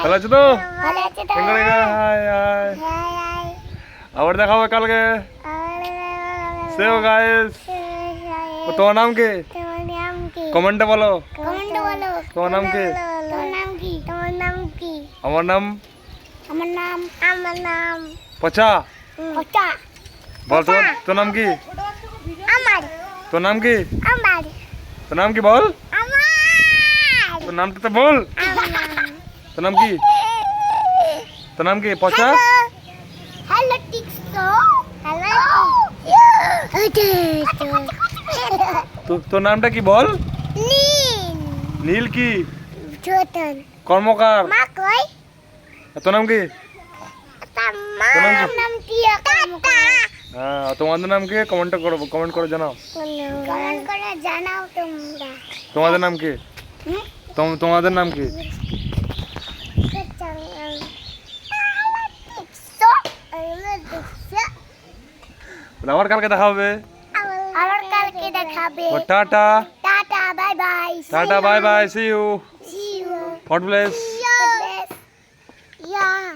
ভালো আছো তো? High high. আবার দেখা হবে কালকে। সেও গাইস। তোমার নাম কি? কমেন্টে বলো। তোমার নাম কি? আমার নাম পচা। বল তোর নাম কি? তোর নাম কি? তোর নাম কি বল? তোর নামটা তো বল। তোর নাম কি? তোর নাম কি? পচা? Hello, Tixo. Hello. তোর নামটা কি বল? Nin. নীল কি? Jordan. কর্মকার। Makoy. তোর নাম কি? Tama. Tanam ko. Nam dia kata. হ্যাঁ তোমাদের নাম কি? কমেন্ট করে জানাও। Kalian kena janau tumda. তোমাদের নাম কি? তোমাদের নাম কি? Kecangan. Hello, Tixo. Hello, Tixo. আবার কালকে দেখা হবে। আবার কালকে দেখাবে। Tata. Tata, bye bye. Tata bye bye, see you. See you. God bless. Yeah.